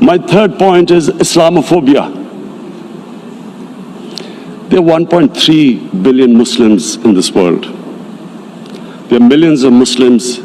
My third point is Islamophobia. There are 1.3 billion Muslims in this world. There are millions of Muslims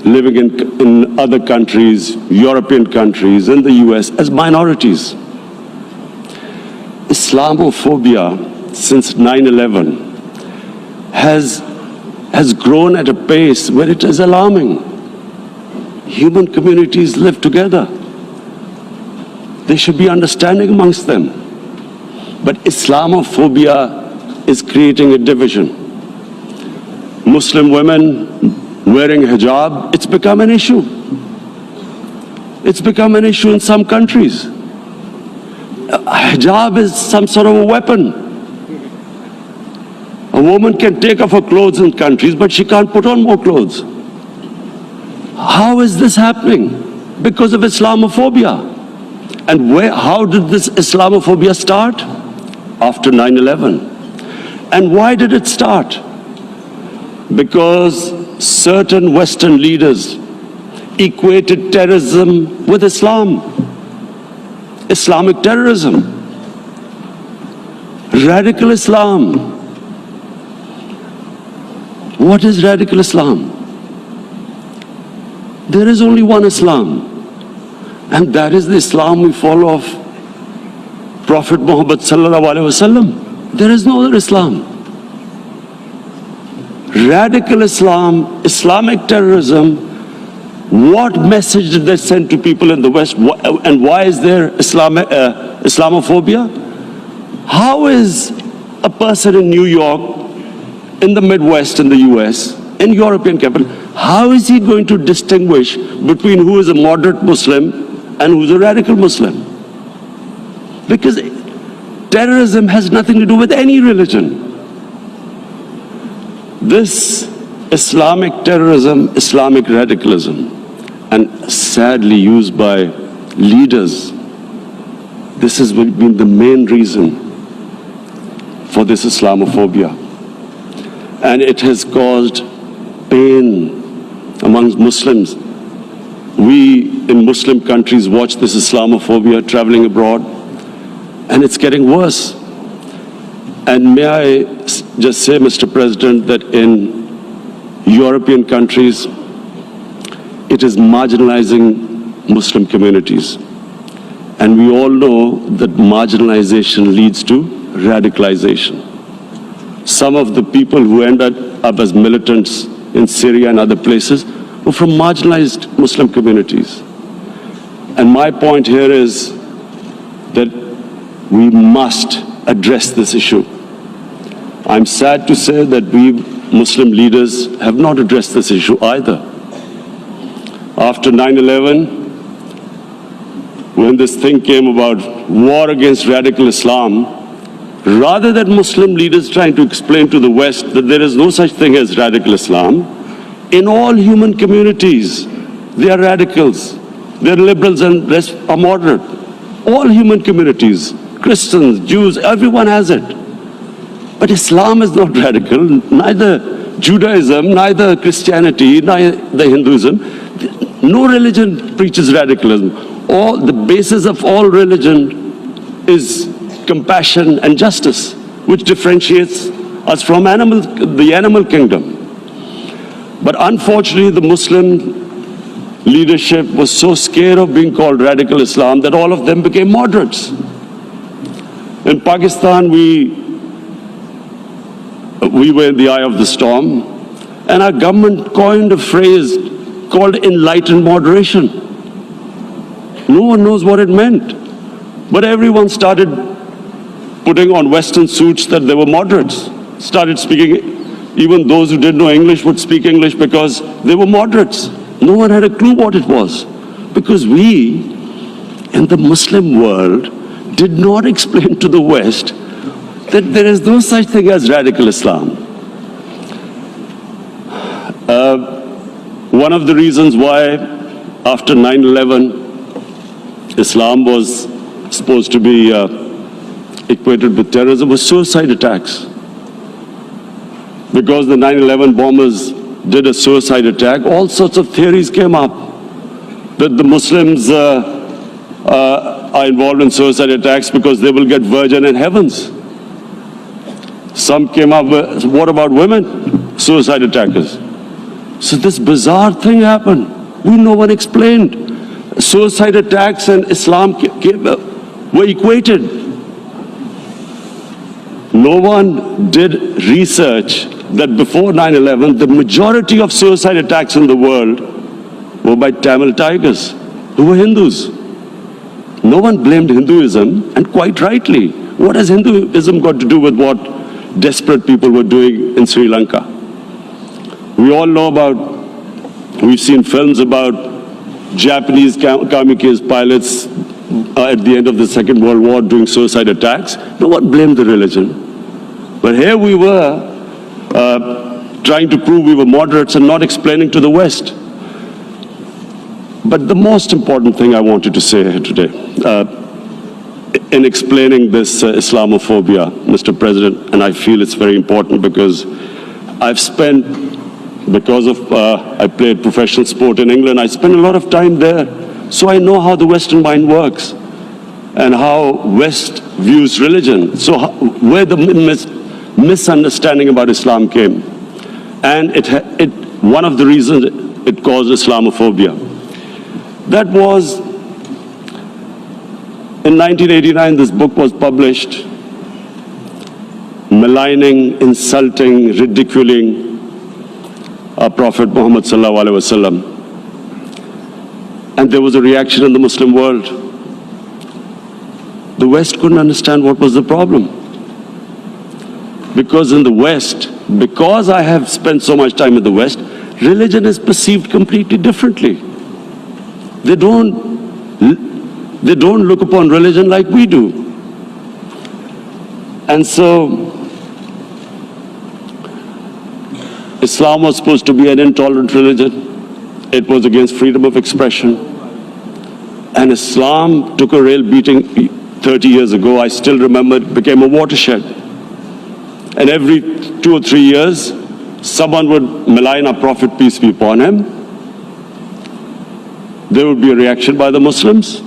living in other countries, European countries, in the US, as minorities. Islamophobia, since 9/11, has grown at a pace where it is alarming. Human communities live together. There should be understanding amongst them. But Islamophobia is creating a division. Muslim women wearing hijab, it's become an issue. It's become an issue in some countries. Hijab is some sort of a weapon. A woman can take off her clothes in countries, but she can't put on more clothes. How is this happening? Because of Islamophobia. And how did this Islamophobia start? After 9/11. And why did it start? Because certain Western leaders equated terrorism with Islam. Islamic terrorism. Radical Islam. What is radical Islam? There is only one Islam, and that is the Islam we follow of Prophet Muhammad sallallahu alaihi wasallam. There is no other Islam. Radical Islam, Islamic terrorism, what message did they send to people in the West, and why is there Islamophobia? How is a person in New York, in the Midwest, in the US, in European capital, how is he going to distinguish between who is a moderate Muslim and who's a radical Muslim? Because terrorism has nothing to do with any religion. This Islamic terrorism, Islamic radicalism, and sadly used by leaders, this has been the main reason for this Islamophobia. And it has caused pain amongst Muslims. We in Muslim countries watch this Islamophobia traveling abroad, and it's getting worse. And may I just say, Mr. President, that in European countries, it is marginalizing Muslim communities. And we all know that marginalization leads to radicalization. Some of the people who ended up as militants in Syria and other places were from marginalized Muslim communities. And my point here is that we must address this issue. I'm sad to say that we Muslim leaders have not addressed this issue either. After 9/11, when this thing came about war against radical Islam, rather than Muslim leaders trying to explain to the West that there is no such thing as radical Islam, in all human communities, they are radicals, they are liberals and rest are moderate. All human communities, Christians, Jews, everyone has it. But Islam is not radical, neither Judaism, neither Christianity, neither Hinduism. No religion preaches radicalism. The basis of all religion is compassion and justice, which differentiates us from the animal kingdom. But unfortunately, the Muslim leadership was so scared of being called radical Islam that all of them became moderates. In Pakistan, we were in the eye of the storm, and our government coined a phrase called enlightened moderation. No one knows what it meant, but everyone started putting on Western suits that they were moderates, started speaking. Even those who didn't know English would speak English because they were moderates. No one had a clue what it was, because we in the Muslim world did not explain to the West that there is no such thing as radical Islam. One of the reasons why after 9/11 Islam was supposed to be equated with terrorism was suicide attacks. Because the 9/11 bombers did a suicide attack, all sorts of theories came up that the Muslims are involved in suicide attacks because they will get virgin in heavens. Some came up with, what about women? Suicide attackers. So this bizarre thing happened. No one explained. Suicide attacks and Islam were equated. No one did research that before 9/11, the majority of suicide attacks in the world were by Tamil Tigers, who were Hindus. No one blamed Hinduism, and quite rightly. What has Hinduism got to do with what desperate people were doing in Sri Lanka? We all know about, we've seen films about Japanese kamikaze pilots at the end of the Second World War doing suicide attacks. No one blamed the religion. But here we were trying to prove we were moderates and not explaining to the West. But the most important thing I wanted to say here today, in explaining this Islamophobia, Mr. President, and I feel it's very important because I've spent, because of, I played professional sport in England, I spent a lot of time there. So I know how the Western mind works and how West views religion. So where the misunderstanding about Islam came. And one of the reasons it caused Islamophobia. That was, in 1989, this book was published, maligning, insulting, ridiculing our Prophet Muhammad sallallahu alaihi wasallam. And there was a reaction in the Muslim world. The West couldn't understand what was the problem. Because in the West, because I have spent so much time in the West, religion is perceived completely differently. They don't look upon religion like we do. And so, Islam was supposed to be an intolerant religion. It was against freedom of expression. And Islam took a real beating 30 years ago. I still remember it became a watershed. And every 2 or 3 years, someone would malign our Prophet, peace be upon him. There would be a reaction by the Muslims.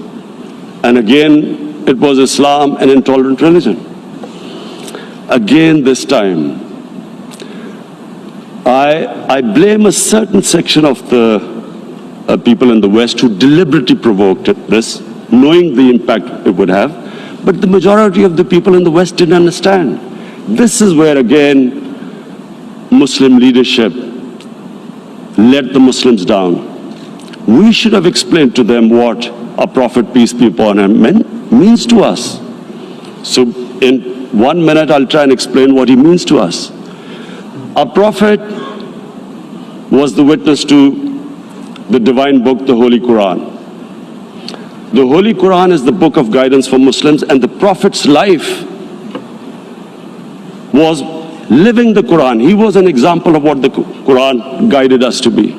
And again, it was Islam, an intolerant religion. Again, this time, I blame a certain section of the people in the West who deliberately provoked this, knowing the impact it would have. But the majority of the people in the West didn't understand. This is where, again, Muslim leadership let the Muslims down. We should have explained to them what our Prophet, peace be upon him, means to us. So in 1 minute, I'll try and explain what he means to us. Our Prophet was the witness to the divine book, the Holy Quran. The Holy Quran is the book of guidance for Muslims, and the Prophet's life was living the Quran. He was an example of what the Quran guided us to be.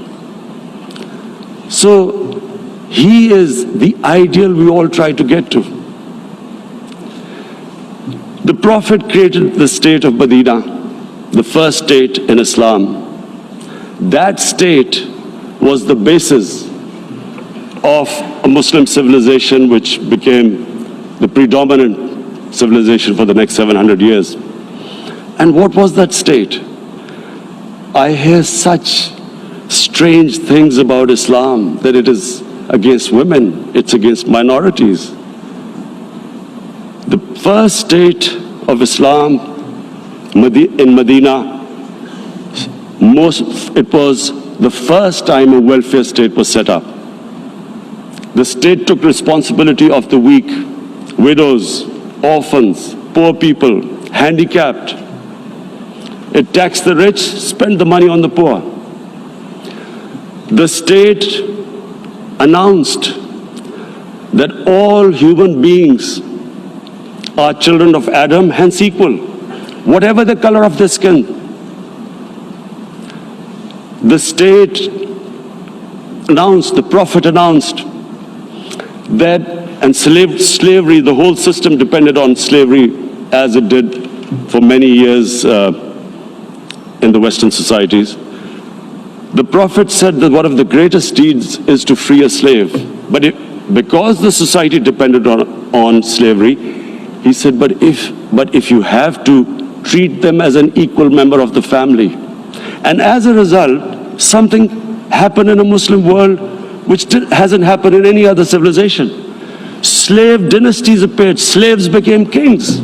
So he is the ideal we all try to get to. The Prophet created the state of Medina, the first state in Islam. That state was the basis of a Muslim civilization which became the predominant civilization for the next 700 years. And what was that state? I hear such strange things about Islam, that it is against women, it's against minorities. The first state of Islam in Medina, it was the first time a welfare state was set up. The state took responsibility of the weak, widows, orphans, poor people, handicapped. It taxed the rich, spent the money on the poor. The state announced that all human beings are children of Adam, hence equal, whatever the color of their skin. The state announced, the Prophet announced that, and slavery, the whole system depended on slavery as it did for many years in the Western societies. The Prophet said that one of the greatest deeds is to free a slave. But because the society depended on slavery, he said, but if you have to treat them as an equal member of the family. And as a result, something happened in a Muslim world which hasn't happened in any other civilization. Slave dynasties appeared, slaves became kings.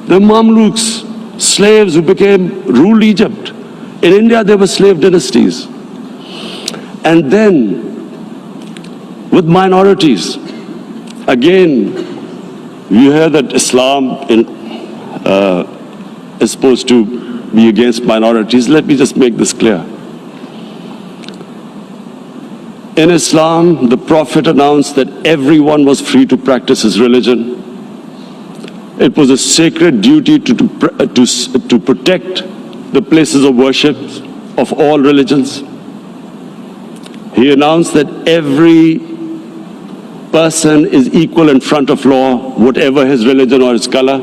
The Mamluks, slaves who ruled Egypt. In India, there were slave dynasties. And then, with minorities, again, you hear that Islam is supposed to be against minorities. Let me just make this clear. In Islam, the Prophet announced that everyone was free to practice his religion. It was a sacred duty to protect the places of worship of all religions. He announced that every person is equal in front of law, whatever his religion or his color.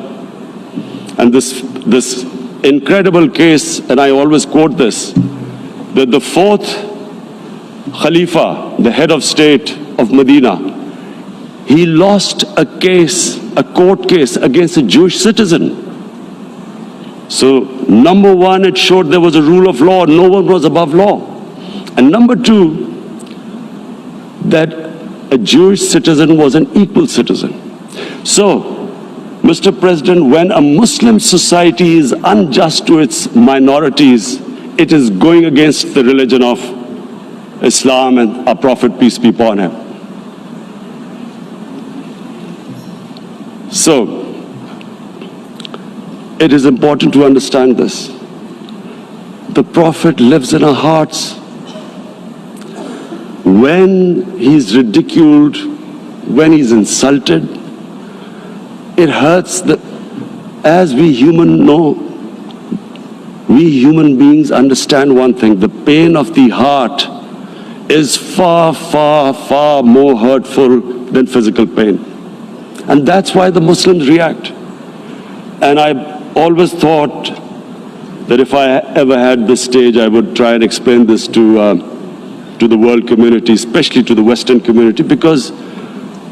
And this incredible case, and I always quote this, that the fourth Khalifa, the head of state of Medina, he lost a court case against a Jewish citizen. So, number one, it showed there was a rule of law, no one was above law. And number two, that a Jewish citizen was an equal citizen. So, Mr. President, when a Muslim society is unjust to its minorities, it is going against the religion of Islam and our Prophet, peace be upon him. So, it is important to understand this. The Prophet lives in our hearts. When he's ridiculed, when he's insulted, it hurts. As we human beings understand one thing, the pain of the heart is far, far, far more hurtful than physical pain. And that's why the Muslims react. And I always thought that if I ever had this stage, I would try and explain this to the world community, especially to the Western community, because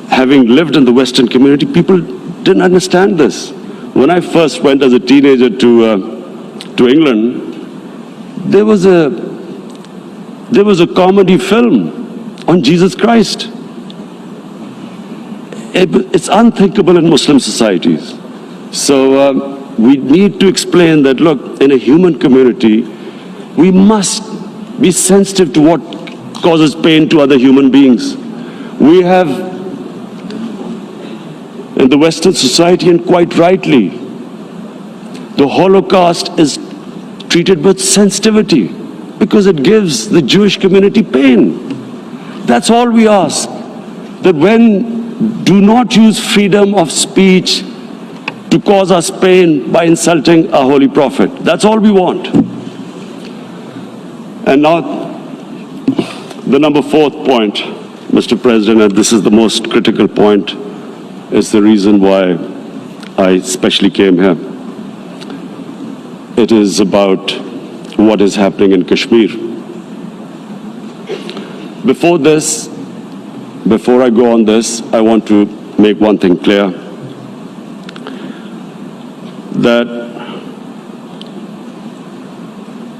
having lived in the Western community, people didn't understand this. When I first went as a teenager to England, there was a comedy film on Jesus Christ. It's unthinkable in Muslim societies. So we need to explain that, look, in a human community, we must be sensitive to what causes pain to other human beings. We have, in the Western society, and quite rightly, the Holocaust is treated with sensitivity because it gives the Jewish community pain. That's all we ask. That do not use freedom of speech to cause us pain by insulting our Holy Prophet. That's all we want. And now, the number fourth point, Mr. President, and this is the most critical point, is the reason why I especially came here. It is about what is happening in Kashmir. Before I go on this, I want to make one thing clear, that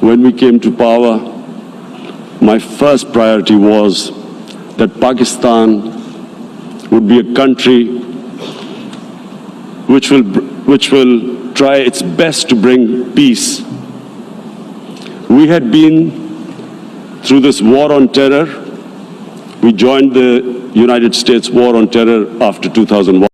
when we came to power, my first priority was that Pakistan would be a country which will try its best to bring peace. We had been through this war on terror. We joined the United States war on terror after 2001.